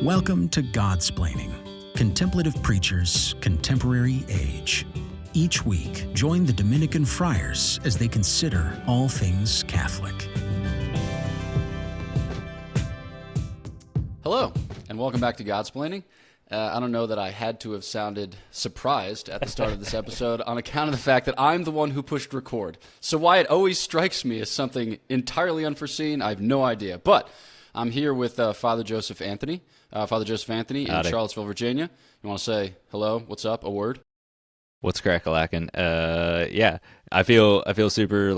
Welcome to Godsplaining, Contemplative Preachers, Contemporary Age. Each week, join the Dominican friars as they consider all things Catholic. Hello, and welcome back to Godsplaining. I don't know that I had to have sounded surprised at the start of this episode on account of the fact that I'm the one who pushed record. So why it always strikes me as something entirely unforeseen, I have no idea. But I'm here with Father Joseph Anthony. Father Joseph Anthony in Charlottesville, Virginia. You want to say hello, what's up, a word? What's crack-a-lackin'? Yeah, I feel super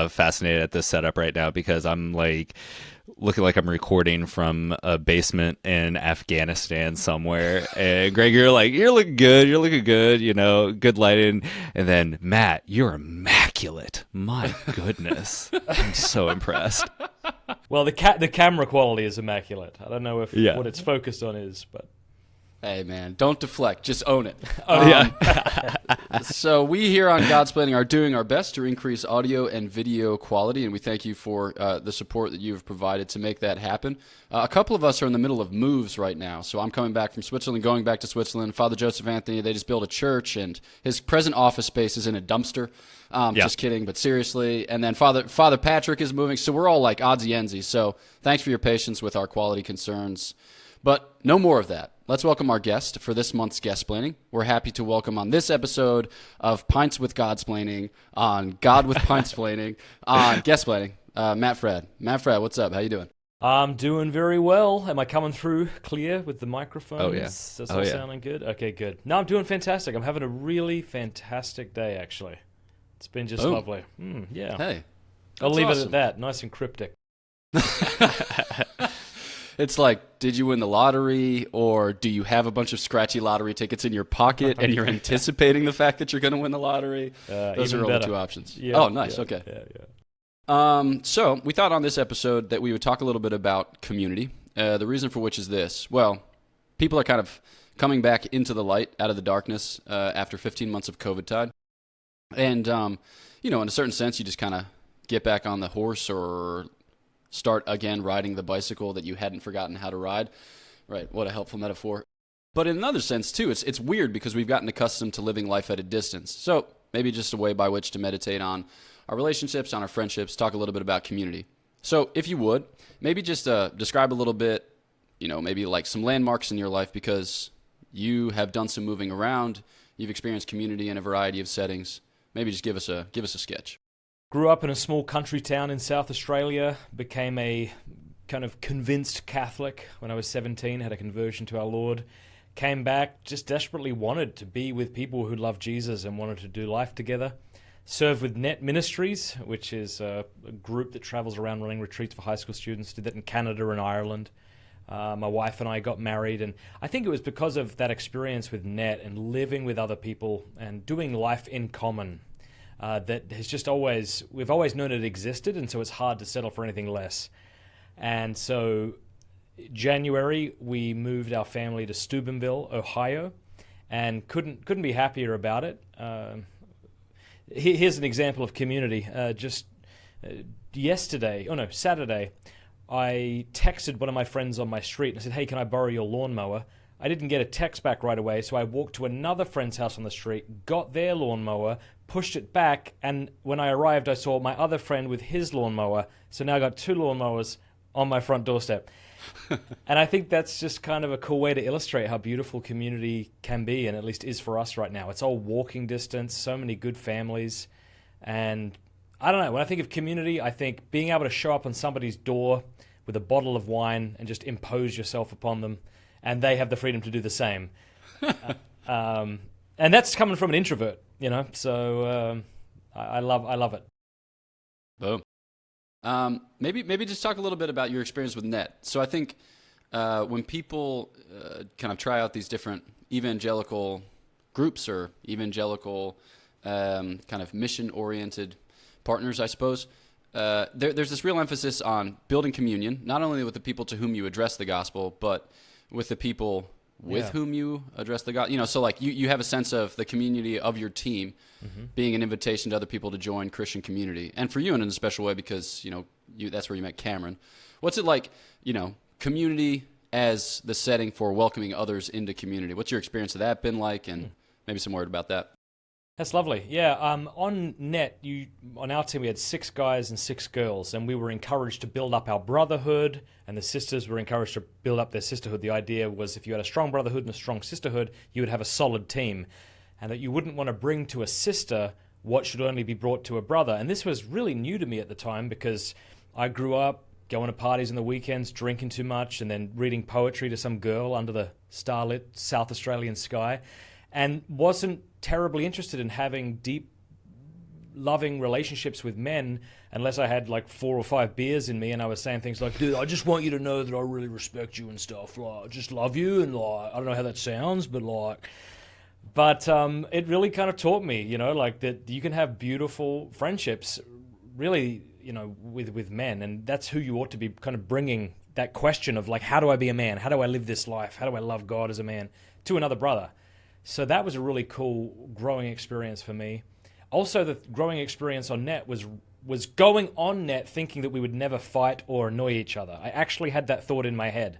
fascinated at this setup right now because I'm looking like I'm recording from a basement in Afghanistan somewhere. And Greg, you're looking good, you know, good lighting. And then Matt, you're immaculate. My goodness, I'm so impressed. Well, the camera quality is immaculate. I don't know if what it's focused on is, but hey man, don't deflect, just own it. So we here on Godsplaining are doing our best to increase audio and video quality, and we thank you for the support that you've provided to make that happen. A couple of us are in the middle of moves right now, so I'm coming back from Switzerland, going back to Switzerland. Father Joseph Anthony, they just built a church, and his present office space is in a dumpster. Just kidding, but seriously. And then Father Patrick is moving, so we're all like oddsy-endsy. So thanks for your patience with our quality concerns. But no more of that. Let's welcome our guest for this month's Guestsplaining. We're happy to welcome on this episode of Pints with Godsplaining, on God with Pintsplaining, on Guestsplaining, Matt Fradd. Matt Fradd, what's up? How you doing? I'm doing very well. Am I coming through clear with the microphones? Oh, yeah. That's all sounding good? Okay, good. No, I'm doing fantastic. I'm having a really fantastic day, actually. It's been just lovely. Yeah. Hey. I'll leave it awesome. at that. Nice and cryptic. It's like, did you win the lottery, or do you have a bunch of scratchy lottery tickets in your pocket and you're anticipating the fact that you're going to win the lottery? Those are all the two options. Yeah, oh, nice. Okay. Yeah. So we thought on this episode that we would talk a little bit about community. The reason for which is this. Well, people are kind of coming back into the light out of the darkness after 15 months of COVID tide. And, in a certain sense, you just kind of get back on the horse or start again riding the bicycle that you hadn't forgotten how to ride. Right, what a helpful metaphor. But in another sense, too, it's weird because we've gotten accustomed to living life at a distance. So maybe just a way by which to meditate on our relationships, on our friendships, talk a little bit about community. So if you would, maybe just describe a little bit, maybe like some landmarks in your life because you have done some moving around, you've experienced community in a variety of settings. Maybe just give us a sketch. Grew up in a small country town in South Australia, became a kind of convinced Catholic when I was 17, had a conversion to our Lord, came back, just desperately wanted to be with people who love Jesus and wanted to do life together. Served with Net Ministries, which is a group that travels around running retreats for high school students, did that in Canada and Ireland. My wife and I got married, and I think it was because of that experience with Net and living with other people and doing life in common that has just we've always known it existed, and so it's hard to settle for anything less. And so January, we moved our family to Steubenville, Ohio, and couldn't be happier about it. Here's an example of community. Saturday, I texted one of my friends on my street and I said, "Hey, can I borrow your lawnmower?" I didn't get a text back right away, so I walked to another friend's house on the street, got their lawnmower, pushed it back, and when I arrived, I saw my other friend with his lawnmower. So now I got two lawnmowers on my front doorstep. And I think that's just kind of a cool way to illustrate how beautiful community can be, and at least is for us right now. It's all walking distance, so many good families. And I don't know, when I think of community, I think being able to show up on somebody's door with a bottle of wine and just impose yourself upon them, and they have the freedom to do the same. And that's coming from an introvert, so I love it. Boom. Maybe just talk a little bit about your experience with Net. So I think when people kind of try out these different evangelical groups or evangelical kind of mission-oriented partners, I suppose, there's this real emphasis on building communion, not only with the people to whom you address the gospel, but with the people with whom you address the gospel. So like you have a sense of the community of your team being an invitation to other people to join Christian community. And for you in a special way because, that's where you met Cameron. What's it like, community as the setting for welcoming others into community. What's your experience of that been like, and maybe some word about that? That's lovely. Yeah, on net, on our team we had 6 guys and 6 girls, and we were encouraged to build up our brotherhood, and the sisters were encouraged to build up their sisterhood. The idea was if you had a strong brotherhood and a strong sisterhood, you would have a solid team, and that you wouldn't want to bring to a sister what should only be brought to a brother. And this was really new to me at the time because I grew up going to parties on the weekends, drinking too much, and then reading poetry to some girl under the starlit South Australian sky, and wasn't terribly interested in having deep, loving relationships with men unless I had like 4 or 5 beers in me and I was saying things like, dude, I just want you to know that I really respect you and stuff. Like, I just love you, and like, I don't know how that sounds, but like... But it really kind of taught me, like that you can have beautiful friendships, really, with men, and that's who you ought to be kind of bringing that question of like, how do I be a man? How do I live this life? How do I love God as a man to another brother? So that was a really cool growing experience for me. Also, the growing experience on net was going on net thinking that we would never fight or annoy each other. I actually had that thought in my head.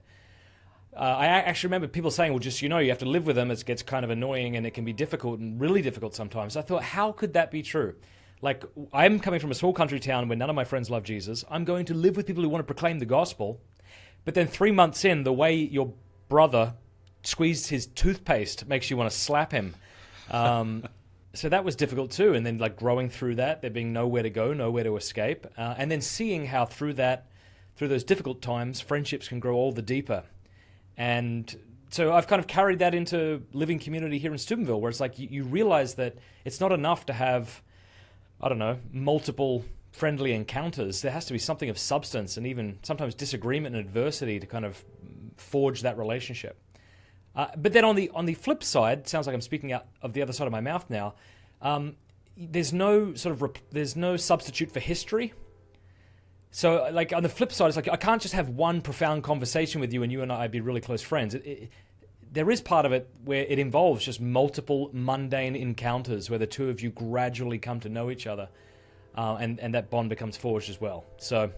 I actually remember people saying, well, just, you have to live with them. It gets kind of annoying and it can be difficult and really difficult sometimes. I thought, how could that be true? Like, I'm coming from a small country town where none of my friends love Jesus. I'm going to live with people who want to proclaim the gospel. But then 3 months in, the way your brother squeezed his toothpaste makes you want to slap him. So that was difficult too. And then like growing through that, there being nowhere to go, nowhere to escape. And then seeing how through those difficult times, friendships can grow all the deeper. And so I've kind of carried that into living community here in Steubenville, where it's like you realize that it's not enough to have, I don't know, multiple friendly encounters. There has to be something of substance and even sometimes disagreement and adversity to kind of forge that relationship. But then on the flip side, sounds like I'm speaking out of the other side of my mouth now. There's no substitute for history. So, like, on the flip side, it's like I can't just have one profound conversation with you and you and I be really close friends. There is part of it where it involves just multiple mundane encounters where the two of you gradually come to know each other, and that bond becomes forged as well. So,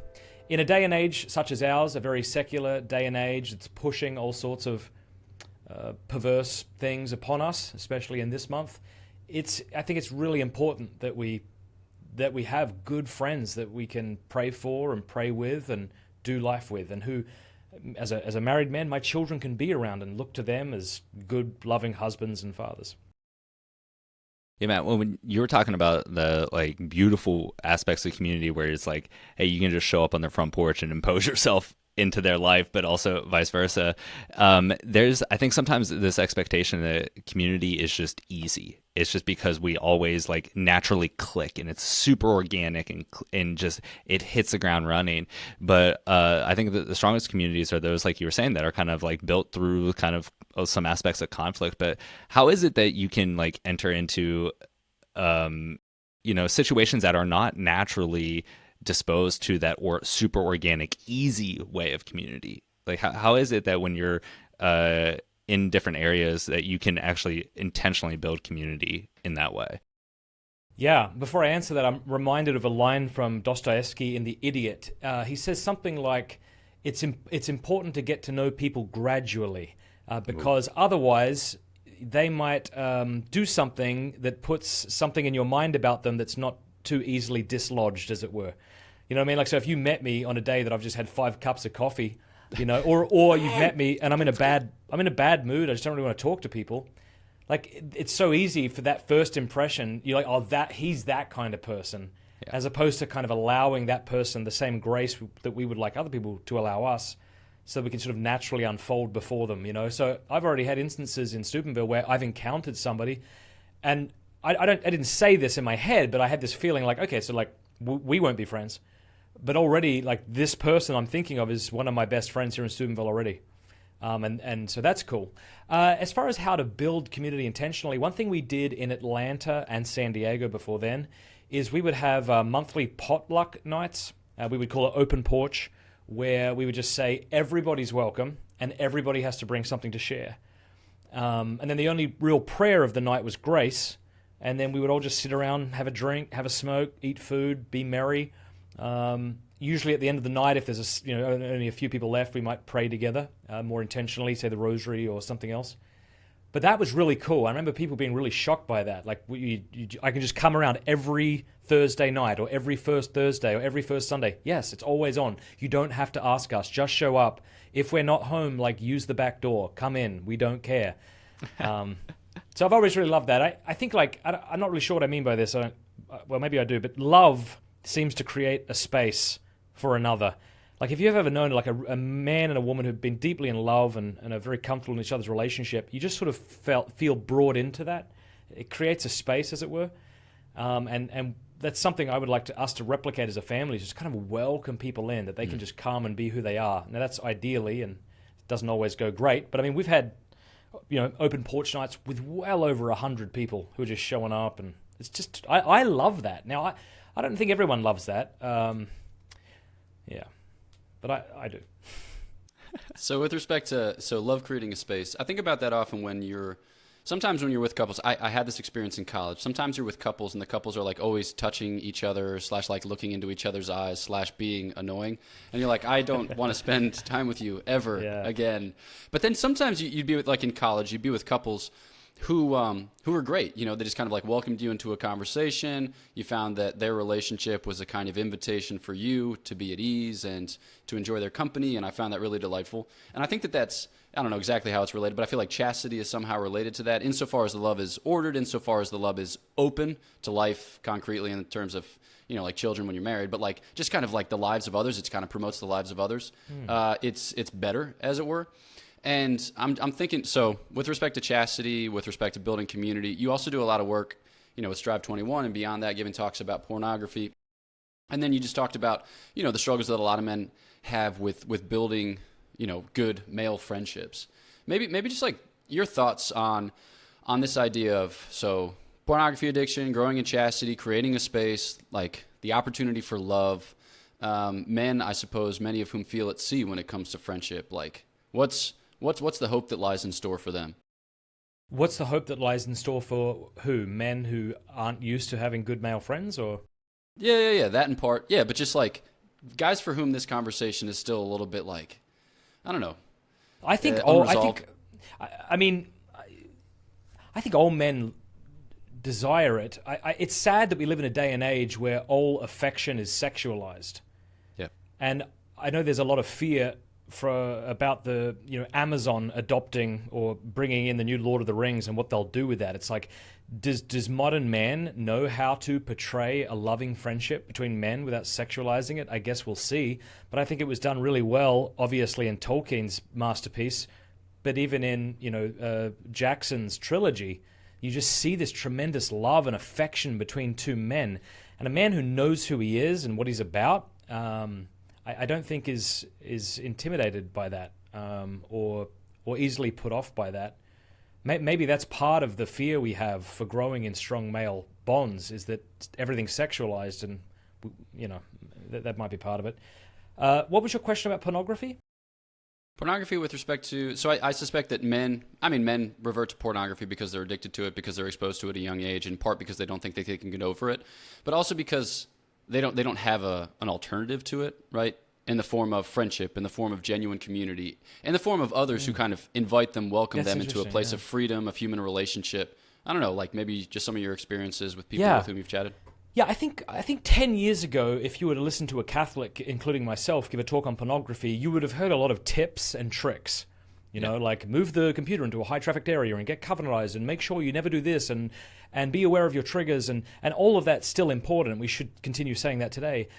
in a day and age such as ours, a very secular day and age that's pushing all sorts of perverse things upon us, especially in this month, I think it's really important that we have good friends that we can pray for and pray with and do life with, and who, as a married man, my children can be around and look to them as good, loving husbands and fathers. Yeah, Matt, when you were talking about the like beautiful aspects of community where it's like, hey, you can just show up on their front porch and impose yourself into their life, but also vice versa. I think sometimes this expectation that community is just easy. It's just because we always like naturally click and it's super organic and just it hits the ground running. But I think that the strongest communities are those, like you were saying, that are kind of like built through kind of some aspects of conflict. But how is it that you can like enter into situations that are not naturally disposed to that or super organic, easy way of community? Like how is it that when you're in different areas that you can actually intentionally build community in that way? Yeah, before I answer that, I'm reminded of a line from Dostoevsky in The Idiot. He says something like, it's important to get to know people gradually, because otherwise they might do something that puts something in your mind about them that's not too easily dislodged, as it were. You know what I mean? Like, so if you met me on a day that I've just had 5 cups of coffee, or you've met me and I'm in a bad mood, I just don't really want to talk to people. Like, it's so easy for that first impression. You're like, oh, he's that kind of person, yeah. As opposed to kind of allowing that person the same grace that we would like other people to allow us, so we can sort of naturally unfold before them. So I've already had instances in Steubenville where I've encountered somebody, and I didn't say this in my head, but I had this feeling like, okay, so like we won't be friends, but already like this person I'm thinking of is one of my best friends here in Steubenville already. And so that's cool. As far as how to build community intentionally, one thing we did in Atlanta and San Diego before then is we would have monthly potluck nights. We would call it open porch, where we would just say everybody's welcome and everybody has to bring something to share. And then the only real prayer of the night was grace. And then we would all just sit around, have a drink, have a smoke, eat food, be merry. usually at the end of the night, if there's only a few people left, we might pray together more intentionally, say the rosary or something else. But that was really cool. I remember people being really shocked by that. Like, I can just come around every Thursday night or every first Thursday or every first Sunday. Yes, it's always on. You don't have to ask us. Just show up. If we're not home, like, use the back door. Come in. We don't care. So I've always really loved that. I think, like, I'm not really sure what I mean by this. Well, maybe I do. But love seems to create a space for another. Like, if you've ever known, like, a man and a woman who've been deeply in love and are very comfortable in each other's relationship, you just sort of feel brought into that. It creates a space, as it were. And that's something I would like us to replicate as a family, is just kind of welcome people in, that they can just come and be who they are. Now, that's ideally, and it doesn't always go great, but I mean, we've had, open porch nights with well over 100 people who are just showing up, and it's just, I love that. Now, I don't think everyone loves that. Yeah. But I do. So with respect to love creating a space, I think about that often sometimes when you're with couples. I had this experience in college. Sometimes you're with couples and the couples are like always touching each other / like looking into each other's eyes / being annoying. And you're like, I don't want to spend time with you ever again. But then sometimes you'd be with, like in college, you'd be with couples who are great. They just kind of like welcomed you into a conversation. You found that their relationship was a kind of invitation for you to be at ease and to enjoy their company. And I found that really delightful. And I think that's, I don't know exactly how it's related, but I feel like chastity is somehow related to that, insofar as the love is ordered, insofar as the love is open to life concretely in terms of, like children when you're married, but like just kind of like the lives of others. It kind of promotes the lives of others. It's better, as it were. And I'm thinking, so with respect to chastity, with respect to building community, you also do a lot of work, with Strive 21 and beyond that, giving talks about pornography. And then you just talked about, the struggles that a lot of men have with building, good male friendships. Maybe just like your thoughts on this idea of, so pornography addiction, growing in chastity, creating a space, like the opportunity for love. Men, I suppose, many of whom feel at sea when it comes to friendship. Like, What's the hope that lies in store for them? What's the hope that lies in store for who? Men who aren't used to having good male friends, or? Yeah. That in part. Yeah, but just like guys for whom this conversation is still a little bit like, I don't know. I think I think all men desire it. It's sad that we live in a day and age where all affection is sexualized. Yeah. And I know there's a lot of fear about the Amazon adopting or bringing in the new Lord of the Rings and what they'll do with that. It's like, does modern man know how to portray a loving friendship between men without sexualizing it? I guess we'll see. But I think it was done really well, obviously in Tolkien's masterpiece, but even in Jackson's trilogy, you just see this tremendous love and affection between two men, and a man who knows who he is and what he's about. I don't think is intimidated by that or easily put off by that. Maybe that's part of the fear we have for growing in strong male bonds, is that everything's sexualized, and that might be part of it. What was your question about pornography? Pornography with respect to, so I suspect that men revert to pornography because they're addicted to it, because they're exposed to it at a young age, in part because they don't think they can get over it, but also because they don't have an alternative to it, right? In the form of friendship, in the form of genuine community, in the form of others who kind of invite them, welcome them into a place of freedom, of human relationship. I don't know, like maybe just some of your experiences with people with whom you've chatted. Yeah, I think 10 years ago, if you were to listen to a Catholic, including myself, give a talk on pornography, you would have heard a lot of tips and tricks. Like move the computer into a high-trafficked area and get covenantized and make sure you never do this and be aware of your triggers, and all of that's still important. We should continue saying that today.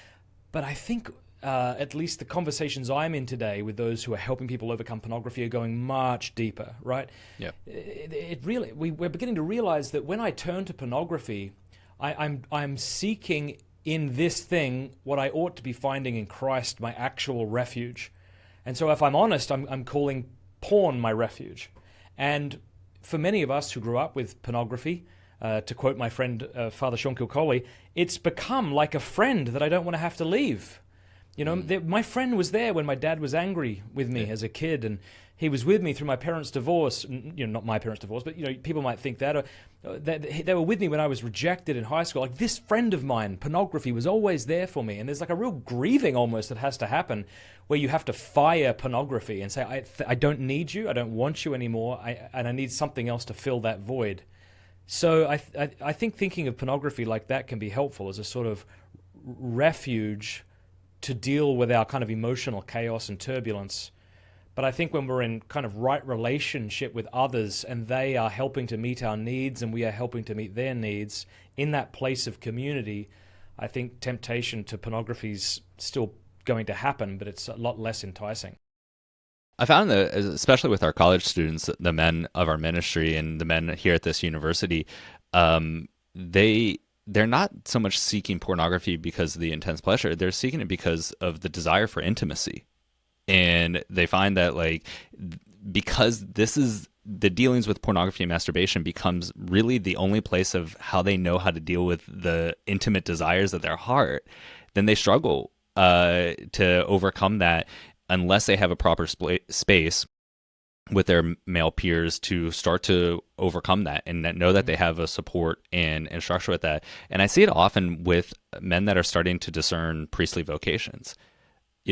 But I think at least the conversations I'm in today with those who are helping people overcome pornography are going much deeper, right? Yeah. We're beginning to realize that when I turn to pornography, I'm seeking in this thing what I ought to be finding in Christ, my actual refuge. And so if I'm honest, I'm calling porn my refuge. And for many of us who grew up with pornography, to quote my friend Father Sean Kilcoley, it's become like a friend that I don't want to have to leave. My friend was there when my dad was angry with me as a kid, and he was with me through my parents' divorce. Not my parents' divorce, but people might think that. That they were with me when I was rejected in high school. Like, this friend of mine, pornography, was always there for me. And there's like a real grieving almost that has to happen, where you have to fire pornography and say, I don't need you, I don't want you anymore, and I need something else to fill that void. So I think thinking of pornography like that can be helpful as a sort of refuge to deal with our kind of emotional chaos and turbulence. But I think when we're in kind of right relationship with others and they are helping to meet our needs and we are helping to meet their needs in that place of community, I think temptation to pornography is still going to happen, but it's a lot less enticing. I found that, especially with our college students, the men of our ministry and the men here at this university, they're not so much seeking pornography because of the intense pleasure. They're seeking it because of the desire for intimacy. And they find that, like, because this is the dealings with pornography and masturbation becomes really the only place of how they know how to deal with the intimate desires of their heart, then they struggle to overcome that unless they have a proper space with their male peers to start to overcome that and know that they have a support and structure with that. And I see it often with men that are starting to discern priestly vocations.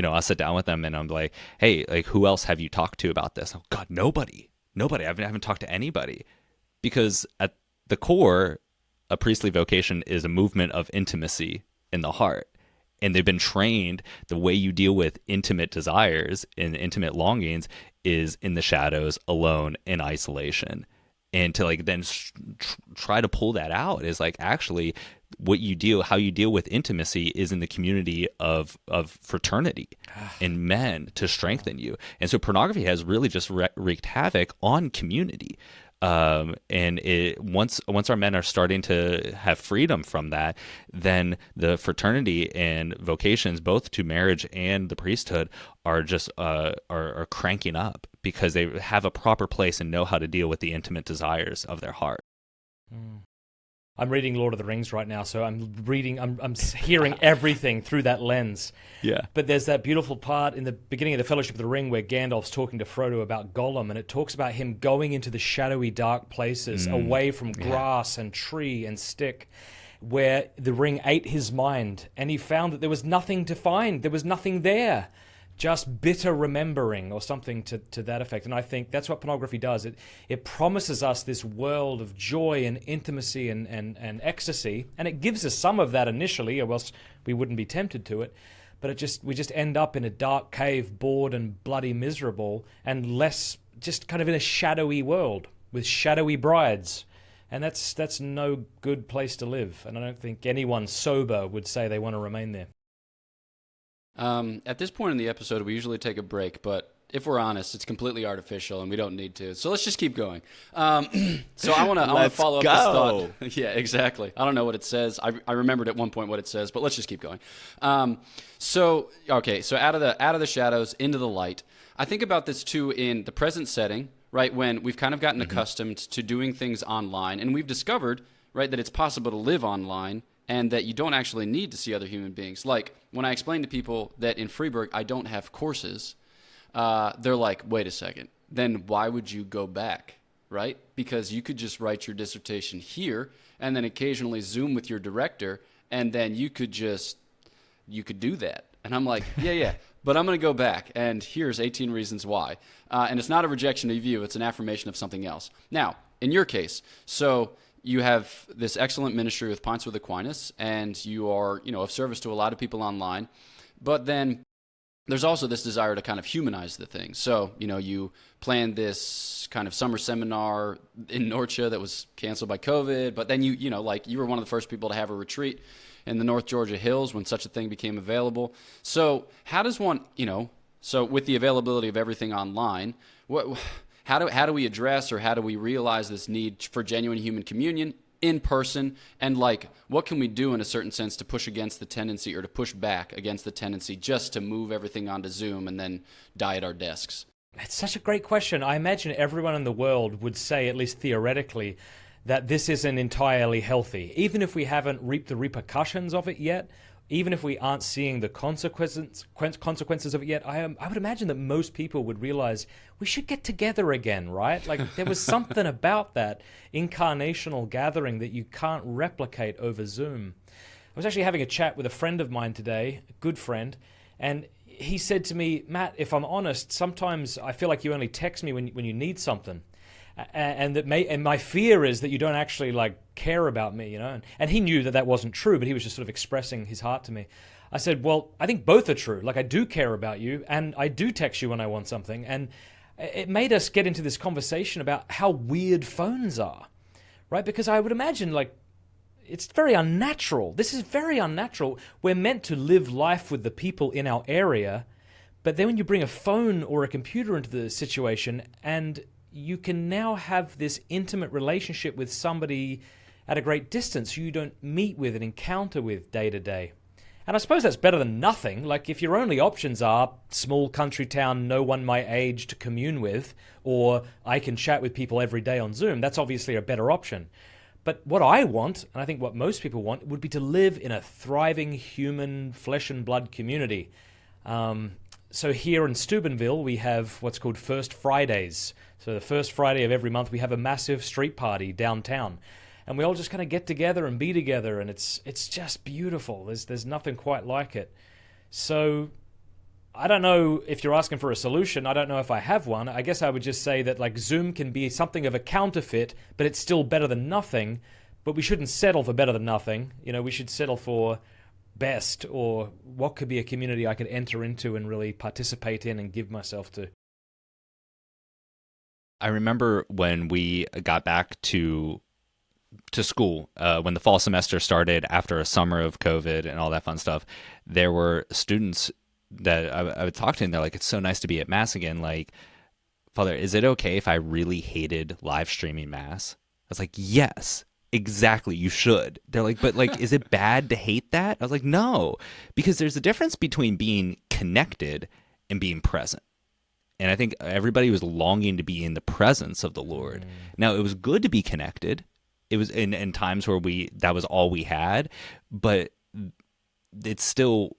I'll sit down with them and I'm like, hey, like, who else have you talked to about this? Oh God, nobody. I haven't talked to anybody. Because at the core, a priestly vocation is a movement of intimacy in the heart. And they've been trained the way you deal with intimate desires and intimate longings is in the shadows, alone, in isolation. And to like then try to pull that out is like actually how you deal with intimacy is in the community of fraternity and men to strengthen you. And so pornography has really just wreaked havoc on community. And once our men are starting to have freedom from that, then the fraternity and vocations, both to marriage and the priesthood, are just are cranking up because they have a proper place and know how to deal with the intimate desires of their heart. I'm reading Lord of the Rings right now, so I'm hearing everything through that lens. Yeah. But there's that beautiful part in the beginning of the Fellowship of the Ring where Gandalf's talking to Frodo about Gollum, and it talks about him going into the shadowy, dark places away from grass and tree and stick, where the ring ate his mind, and he found that there was nothing to find. There was nothing there. Just bitter remembering or something to that effect. And I think that's what pornography does. It promises us this world of joy and intimacy and ecstasy, and it gives us some of that initially, or else we wouldn't be tempted to it. But we just end up in a dark cave, bored and bloody miserable, and less just kind of in a shadowy world with shadowy brides. And that's no good place to live. And I don't think anyone sober would say they want to remain there. At this point in the episode, we usually take a break, but if we're honest, it's completely artificial and we don't need to. So let's just keep going. So I want to follow up this thought. Yeah, exactly. I don't know what it says. I remembered at one point what it says, but let's just keep going. So out of the shadows into the light. I think about this too in the present setting, right? When we've kind of gotten accustomed to doing things online, and we've discovered, right, that it's possible to live online and that you don't actually need to see other human beings. Like when I explain to people that in Freiburg I don't have courses, they're like, wait a second, then why would you go back, right? Because you could just write your dissertation here and then occasionally Zoom with your director, and then you could do that. And I'm like, yeah, but I'm going to go back, and here's 18 reasons why. And it's not a rejection of you, it's an affirmation of something else. Now, in your case, so you have this excellent ministry with Pints with Aquinas, and you are, of service to a lot of people online. But then there's also this desire to kind of humanize the thing. So, you planned this kind of summer seminar in Norcia that was canceled by COVID. But then you were one of the first people to have a retreat in the North Georgia hills when such a thing became available. So how does one, so with the availability of everything online, how do we address, or how do we realize this need for genuine human communion in person? And what can we do in a certain sense to push against the tendency, or to push back against the tendency just to move everything onto Zoom and then die at our desks? It's such a great question. I imagine everyone in the world would say, at least theoretically, that this isn't entirely healthy. Even if we haven't reaped the repercussions of it yet, even if we aren't seeing the consequences of it yet, I would imagine that most people would realize we should get together again, right? Like there was something about that incarnational gathering that you can't replicate over Zoom. I was actually having a chat with a friend of mine today, a good friend, and he said to me, Matt, if I'm honest, sometimes I feel like you only text me when you need something. And my fear is that you don't actually like care about me, you know. And he knew that wasn't true, but he was just sort of expressing his heart to me. I said, well, I think both are true. Like I do care about you, and I do text you when I want something. And it made us get into this conversation about how weird phones are, right? Because I would imagine like it's very unnatural. This is very unnatural. We're meant to live life with the people in our area, but then when you bring a phone or a computer into the situation, and you can now have this intimate relationship with somebody at a great distance who you don't meet with and encounter with day to day. And I suppose that's better than nothing. Like if your only options are small country town, no one my age to commune with, or I can chat with people every day on Zoom, that's obviously a better option. But what I want, and I think what most people want, would be to live in a thriving human flesh and blood community. So here in Steubenville, we have what's called First Fridays. So the first Friday of every month, we have a massive street party downtown. And we all just kind of get together and be together, and it's just beautiful. There's nothing quite like it. So I don't know if you're asking for a solution. I don't know if I have one. I guess I would just say that like Zoom can be something of a counterfeit, but it's still better than nothing. But we shouldn't settle for better than nothing. You know, we should settle for best, or what could be a community I could enter into and really participate in and give myself to. I remember when we got back to school, when the fall semester started after a summer of COVID and all that fun stuff, there were students that I would talk to, and they're like, it's so nice to be at Mass again. Like, Father, is it okay if I really hated live streaming Mass? I was like, yes, exactly, you should. They're like, but like, is it bad to hate that? I was like, no, because there's a difference between being connected and being present. And I think everybody was longing to be in the presence of the Lord. Now, it was good to be connected. It was in times where that was all we had, but it still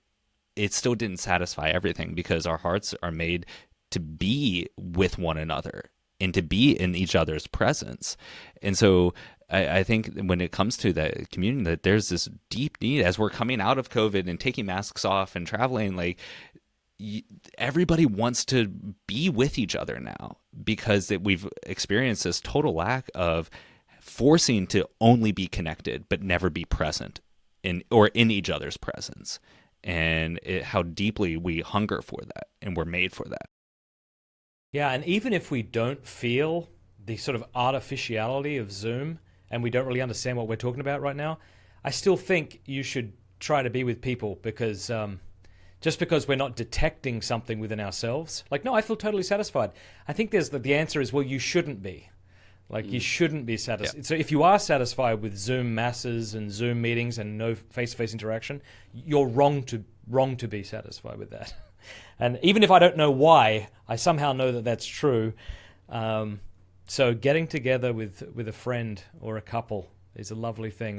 didn't satisfy everything, because our hearts are made to be with one another and to be in each other's presence. And so I think when it comes to that communion, that there's this deep need as we're coming out of COVID and taking masks off and traveling, like, everybody wants to be with each other now, because we've experienced this total lack of forcing to only be connected but never be present in each other's presence, and how deeply we hunger for that, and we're made for that. Yeah, and even if we don't feel the sort of artificiality of Zoom, and we don't really understand what we're talking about right now, I still think you should try to be with people, because just because we're not detecting something within ourselves, like, no, I feel totally satisfied. I think the answer is, well, you shouldn't be. Like, you shouldn't be satisfied. Yeah. So if you are satisfied with Zoom masses and Zoom meetings and no face-to-face interaction, you're wrong to be satisfied with that. And even if I don't know why, I somehow know that that's true. So getting together with a friend or a couple is a lovely thing.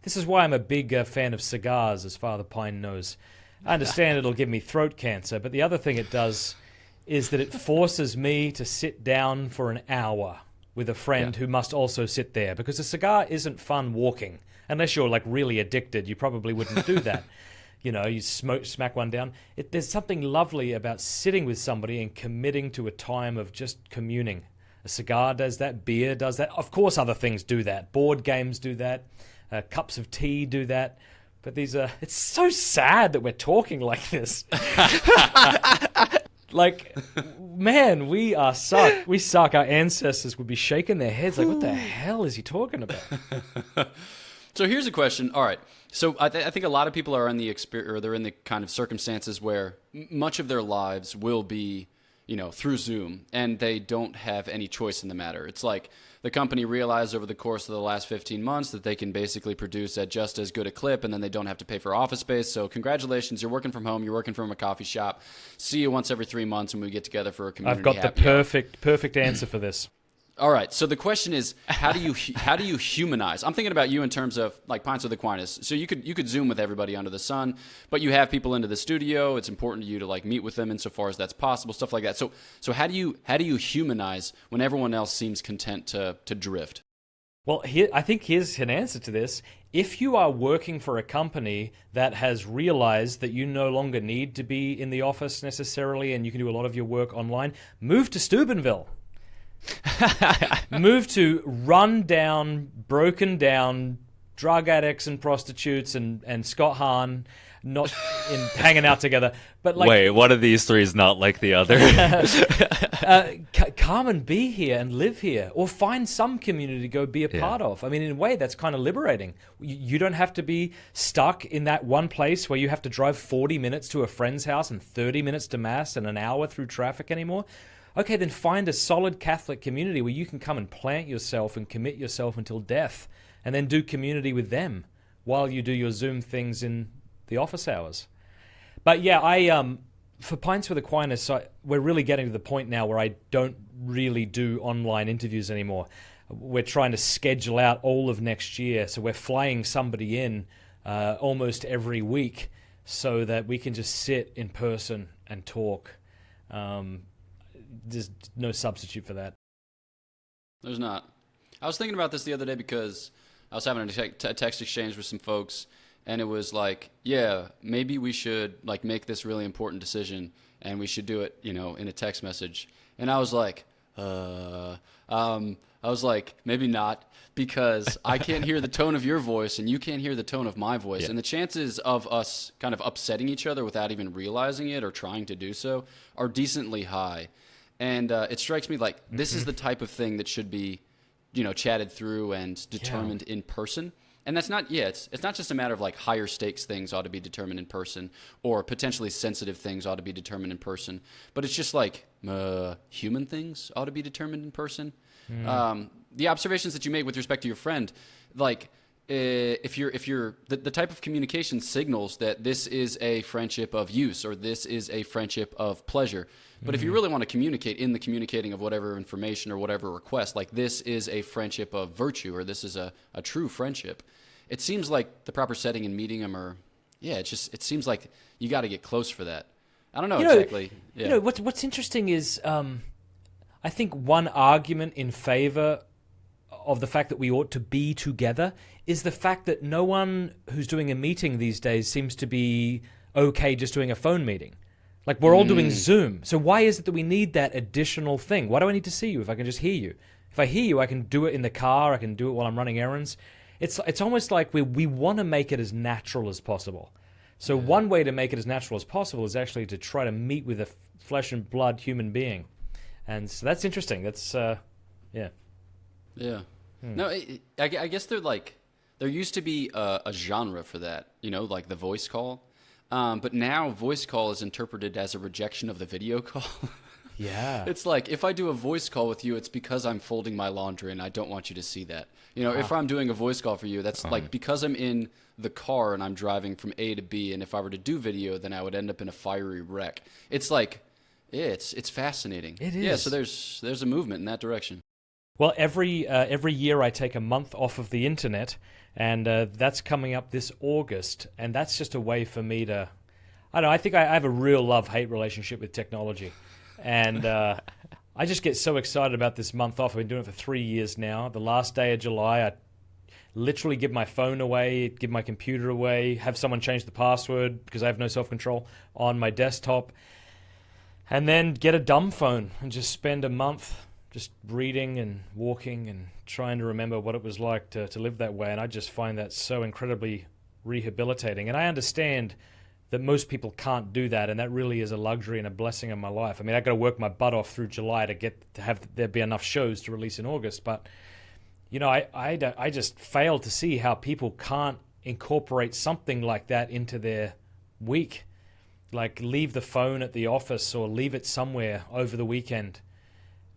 This is why I'm a big fan of cigars, as Father Pine knows. I understand it'll give me throat cancer, but the other thing it does is that it forces me to sit down for an hour with a friend who must also sit there, because a cigar isn't fun walking. Unless you're like really addicted, you probably wouldn't do that. You know, you smack one down. There's something lovely about sitting with somebody and committing to a time of just communing. A cigar does that, beer does that. Of course other things do that. Board games do that. Cups of tea do that. But it's so sad that we're talking like this. Like, man, we suck. We suck. Our ancestors would be shaking their heads like, what the hell is he talking about? So here's a question. All right. So I think a lot of people are in they're in the kind of circumstances where much of their lives will be, through Zoom, and they don't have any choice in the matter. It's like the company realized over the course of the last 15 months that they can basically produce at just as good a clip, and then they don't have to pay for office space. So congratulations, you're working from home, you're working from a coffee shop. See you once every 3 months when we get together for a community I've got the perfect answer for this. All right. So the question is, how do you humanize? I'm thinking about you in terms of like Pints with Aquinas. So you could Zoom with everybody under the sun, but you have people into the studio. It's important to you to like meet with them insofar as that's possible, stuff like that. So how do you humanize when everyone else seems content to drift? Well, I think here's an answer to this. If you are working for a company that has realized that you no longer need to be in the office necessarily and you can do a lot of your work online, move to Steubenville. Move to run-down, broken-down drug addicts and prostitutes and Scott Hahn not hanging out together. But like, wait, one of these three is not like the other? Come and be here and live here, or find some community to go be a part of. I mean, in a way, that's kind of liberating. You don't have to be stuck in that one place where you have to drive 40 minutes to a friend's house and 30 minutes to Mass and an hour through traffic anymore. Okay, then find a solid Catholic community where you can come and plant yourself and commit yourself until death, and then do community with them while you do your Zoom things in the office hours. But yeah, for Pints with Aquinas, we're really getting to the point now where I don't really do online interviews anymore. We're trying to schedule out all of next year, so we're flying somebody in almost every week so that we can just sit in person and talk. There's no substitute for that. There's not. I was thinking about this the other day because I was having a text exchange with some folks, and it was like, yeah, maybe we should like make this really important decision, and we should do it, in a text message. And I was like, maybe not, because I can't hear the tone of your voice, and you can't hear the tone of my voice, and the chances of us kind of upsetting each other without even realizing it or trying to do so are decently high. And it strikes me like this is the type of thing that should be, chatted through and determined in person. And that's not, it's not just a matter of like higher stakes things ought to be determined in person, or potentially sensitive things ought to be determined in person. But it's just like human things ought to be determined in person. The observations that you made with respect to your friend, like if you're the type of communication signals that this is a friendship of use or this is a friendship of pleasure. But if you really want to communicate in the communicating of whatever information or whatever request, like this is a friendship of virtue or this is a true friendship, it seems like the proper setting and meeting them are, it seems like you got to get close for that. I don't know exactly. Yeah. What's interesting is I think one argument in favor of the fact that we ought to be together is the fact that no one who's doing a meeting these days seems to be okay just doing a phone meeting. Like, we're all doing Zoom. So why is it that we need that additional thing? Why do I need to see you if I can just hear you? If I hear you, I can do it in the car. I can do it while I'm running errands. It's almost like we want to make it as natural as possible. So one way to make it as natural as possible is actually to try to meet with a flesh and blood human being. And so that's interesting. That's, yeah. Yeah. No, I guess there used to be a genre for that, like the voice call. But now voice call is interpreted as a rejection of the video call. Yeah. It's like, if I do a voice call with you, it's because I'm folding my laundry and I don't want you to see that. If I'm doing a voice call for you, that's like because I'm in the car and I'm driving from A to B, and if I were to do video, then I would end up in a fiery wreck. It's like, it's fascinating. It is. Yeah, so there's a movement in that direction. Well, every year I take a month off of the internet, and that's coming up this August, and that's just a way for me to, I don't know, I think I have a real love-hate relationship with technology, and I just get so excited about this month off. I've been doing it for 3 years now. The last day of July, I literally give my phone away, give my computer away, have someone change the password because I have no self-control on my desktop, and then get a dumb phone and just spend a month just reading and walking and trying to remember what it was like to live that way. And I just find that so incredibly rehabilitating. And I understand that most people can't do that, and that really is a luxury and a blessing in my life. I mean, I got to work my butt off through July to have there be enough shows to release in August. But, I just fail to see how people can't incorporate something like that into their week. Like, leave the phone at the office or leave it somewhere over the weekend.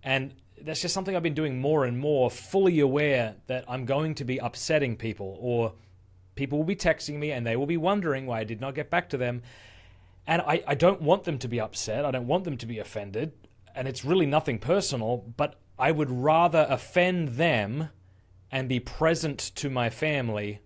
And that's just something I've been doing more and more, fully aware that I'm going to be upsetting people, or people will be texting me and they will be wondering why I did not get back to them. And I don't want them to be upset. I don't want them to be offended. And it's really nothing personal, but I would rather offend them and be present to my family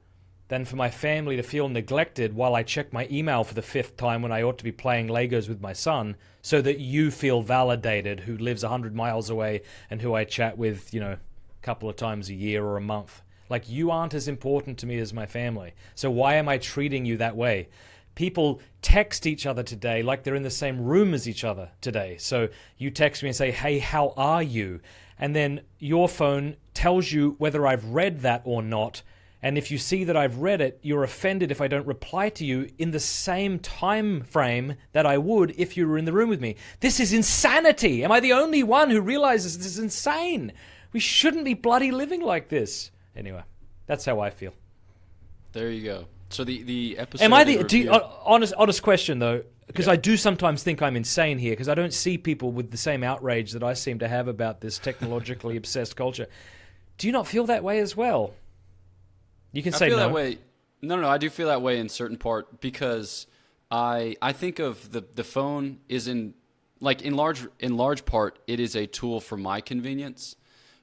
than for my family to feel neglected while I check my email for the 5th time when I ought to be playing Legos with my son, so that you feel validated, who lives 100 miles away and who I chat with, a couple of times a year or a month. Like, you aren't as important to me as my family. So why am I treating you that way? People text each other today like they're in the same room as each other today. So you text me and say, hey, how are you? And then your phone tells you whether I've read that or not. And if you see that I've read it, you're offended if I don't reply to you in the same time frame that I would if you were in the room with me. This is insanity. Am I the only one who realizes this is insane? We shouldn't be bloody living like this. Anyway, that's how I feel. There you go. So the episode. Am I honest question though? Because I do sometimes think I'm insane here, because I don't see people with the same outrage that I seem to have about this technologically obsessed culture. Do you not feel that way as well? You can say no. I feel that way. No. I do feel that way in certain part, because I think of the phone is in large part it is a tool for my convenience.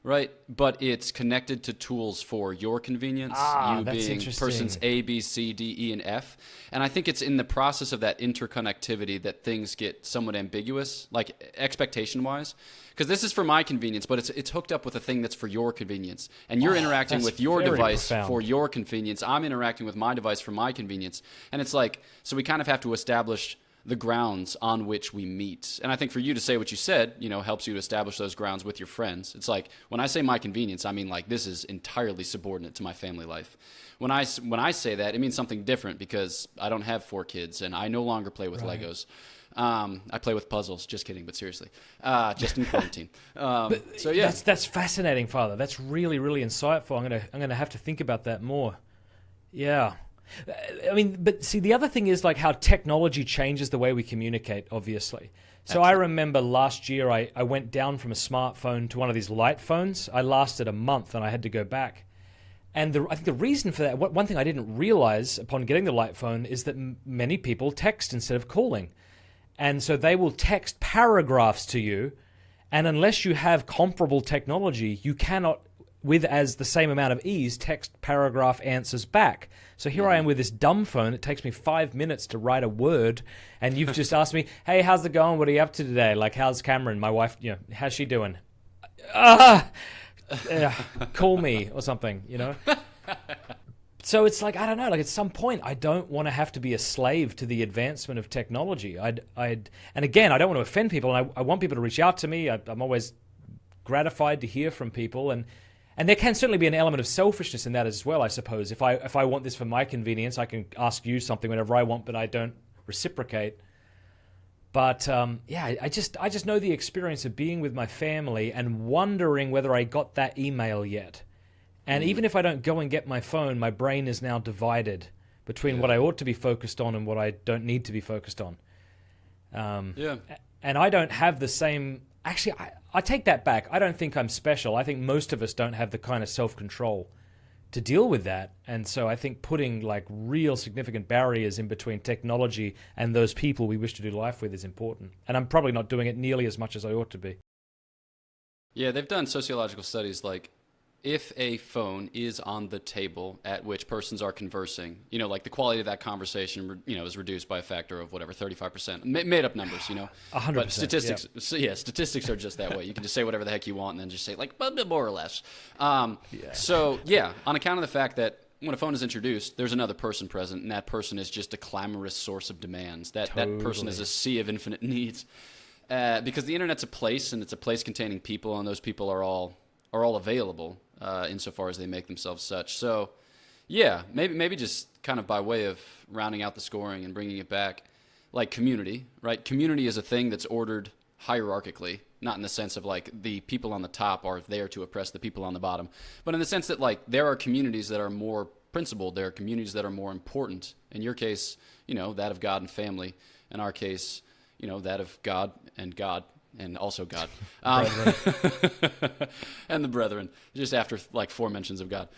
Right, but it's connected to tools for your convenience, you being persons A, B, C, D, E, and F. And I think it's in the process of that interconnectivity that things get somewhat ambiguous, like expectation-wise. Because this is for my convenience, but it's hooked up with a thing that's for your convenience. And you're interacting with your device for your convenience. I'm interacting with my device for my convenience. And it's like, so we kind of have to establish the grounds on which we meet. And I think for you to say what you said, helps you to establish those grounds with your friends. It's like, when I say my convenience, I mean like this is entirely subordinate to my family life. When I say that, it means something different, because I don't have 4 kids and I no longer play with Legos. I play with puzzles. Just kidding, but seriously. Just in quarantine. So yeah. That's fascinating, Father. That's really, really insightful. I'm gonna have to think about that more. Yeah. I mean, but see, the other thing is like how technology changes the way we communicate, obviously. So I remember last year I went down from a smartphone to one of these light phones. I lasted a month and I had to go back. And I think the reason for that, one thing I didn't realize upon getting the light phone, is that many people text instead of calling. And so they will text paragraphs to you, and unless you have comparable technology, you cannot, with as the same amount of ease, text paragraph answers back. So here I am with this dumb phone. It takes me 5 minutes to write a word, and you've just asked me, hey, how's it going? What are you up to today? Like, how's Cameron, my wife, how's she doing? Call me or something, So it's like, I don't know, like at some point I don't want to have to be a slave to the advancement of technology. And again, I don't want to offend people, and I want people to reach out to me. I'm always gratified to hear from people, and there can certainly be an element of selfishness in that as well, I suppose. If I want this for my convenience, I can ask you something whenever I want, but I don't reciprocate. But I just know the experience of being with my family and wondering whether I got that email yet. And even if I don't go and get my phone, my brain is now divided between what I ought to be focused on and what I don't need to be focused on. And I don't have the same... Actually, I take that back. I don't think I'm special. I think most of us don't have the kind of self-control to deal with that. And so I think putting like real significant barriers in between technology and those people we wish to do life with is important. And I'm probably not doing it nearly as much as I ought to be. Yeah, they've done sociological studies like if a phone is on the table at which persons are conversing, like the quality of that conversation, is reduced by a factor of whatever, 35%. Made up numbers, 100%. But statistics, statistics are just that way. You can just say whatever the heck you want and then just say like more or less. So yeah, on account of the fact that when a phone is introduced, there's another person present, and that person is just a clamorous source of demands. That person is a sea of infinite needs. Because the internet's a place, and it's a place containing people, and those people are all available insofar as they make themselves such. So, yeah, maybe just kind of by way of rounding out the scoring and bringing it back, like community, right? Community is a thing that's ordered hierarchically, not in the sense of like the people on the top are there to oppress the people on the bottom, but in the sense that like there are communities that are more principled, there are communities that are more important. In your case, that of God and family. In our case, that of God and also God, and the brethren, just after like 4 mentions of God.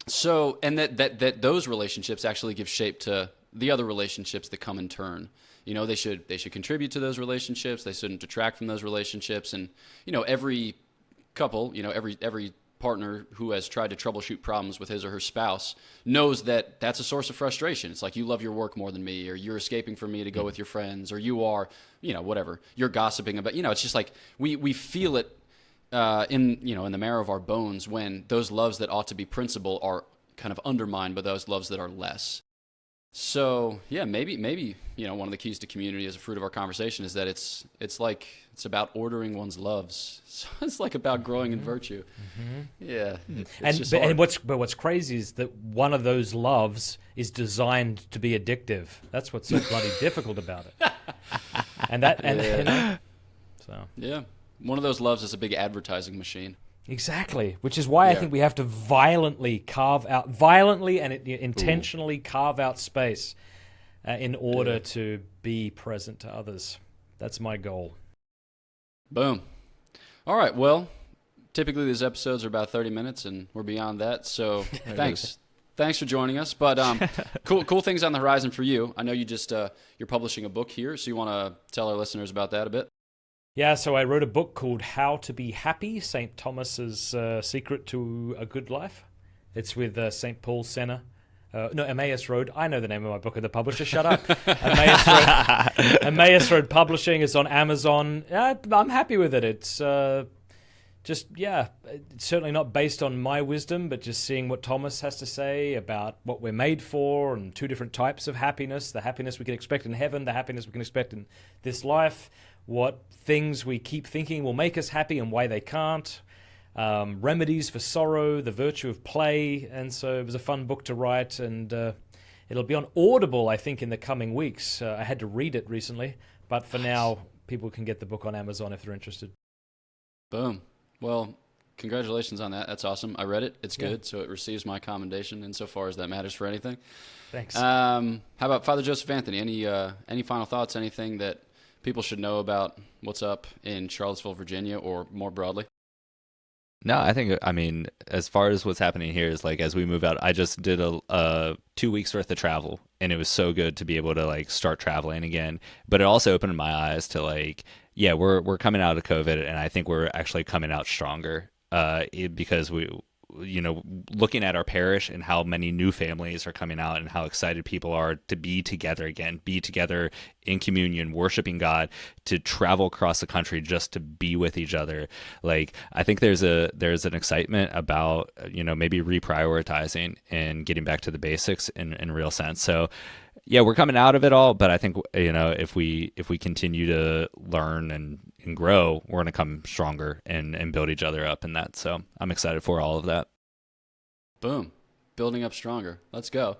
So, and that those relationships actually give shape to the other relationships that come in turn. They should contribute to those relationships. They shouldn't detract from those relationships. And, every couple, every partner who has tried to troubleshoot problems with his or her spouse knows that that's a source of frustration. It's like, you love your work more than me, or you're escaping from me to go with your friends, or you are, whatever, you're gossiping about, it's just like we feel it in the marrow of our bones when those loves that ought to be principal are kind of undermined by those loves that are less. So yeah, maybe one of the keys to community as a fruit of our conversation is that it's about ordering one's loves. So it's like about growing in virtue. Yeah, and what's crazy is that one of those loves is designed to be addictive. That's what's so bloody difficult about it. Yeah, one of those loves is a big advertising machine. Exactly, which is why I think we have to violently and intentionally carve out space in order to be present to others. That's my goal. Boom. All right, well, typically these episodes are about 30 minutes, and we're beyond that, so thanks. Thanks for joining us. But cool things on the horizon for you. I know you just you're publishing a book here, so you want to tell our listeners about that a bit? Yeah, so I wrote a book called How to Be Happy, St. Thomas's Secret to a Good Life. It's with St. Paul Center. Emmaus Road. I know the name of my book of the publisher. Shut up. Emmaus Road Publishing. It's on Amazon. I'm happy with it. It's it's certainly not based on my wisdom, but just seeing what Thomas has to say about what we're made for and two different types of happiness, the happiness we can expect in heaven, the happiness we can expect in this life, what things we keep thinking will make us happy and why they can't, remedies for sorrow, the virtue of play. And so it was a fun book to write, and it'll be on Audible, I think, in the coming weeks. I had to read it recently, but for now, people can get the book on Amazon if they're interested. Boom. Well, congratulations on that. That's awesome. I read it. It's good, so it receives my commendation insofar as that matters for anything. Thanks. How about Father Joseph Anthony? Any final thoughts, anything that people should know about what's up in Charlottesville, Virginia, or more broadly? No, I mean, as far as what's happening here is, like, as we move out, I just did a 2 weeks worth of travel, and it was so good to be able to, like, start traveling again. But it also opened my eyes to, like, yeah, we're coming out of COVID, and I think we're actually coming out stronger because we, looking at our parish and how many new families are coming out and how excited people are to be together again, be together in communion, worshiping God, to travel across the country just to be with each other. Like, I think there's an excitement about, maybe reprioritizing and getting back to the basics in real sense. So yeah, we're coming out of it all, but I think, if we continue to learn and grow, we're going to come stronger and build each other up in that. So I'm excited for all of that. Boom. Building up stronger. Let's go.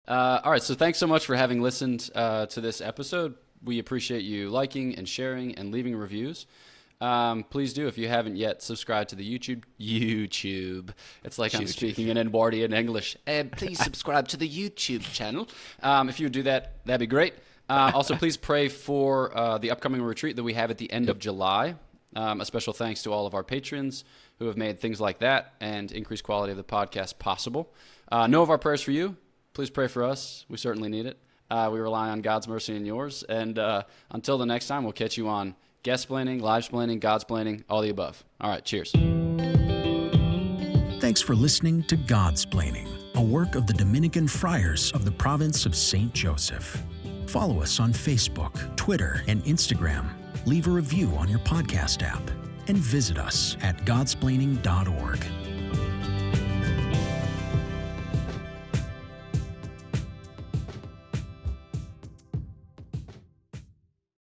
All right. So thanks so much for having listened to this episode. We appreciate you liking and sharing and leaving reviews. Please do, if you haven't yet, subscribe to the YouTube. It's like I'm speaking in Edwardian English. Please subscribe to the YouTube channel. If you would do that, that'd be great. Also, please pray for the upcoming retreat that we have at the end of July. A special thanks to all of our patrons who have made things like that and increased quality of the podcast possible. Know of our prayers for you. Please pray for us. We certainly need it. We rely on God's mercy and yours. And until the next time, we'll catch you on Guestsplaining, Livesplaining, Godsplaining, all the above. All right, cheers. Thanks for listening to Godsplaining, a work of the Dominican friars of the province of St. Joseph. Follow us on Facebook, Twitter, and Instagram. Leave a review on your podcast app. And visit us at godsplaining.org.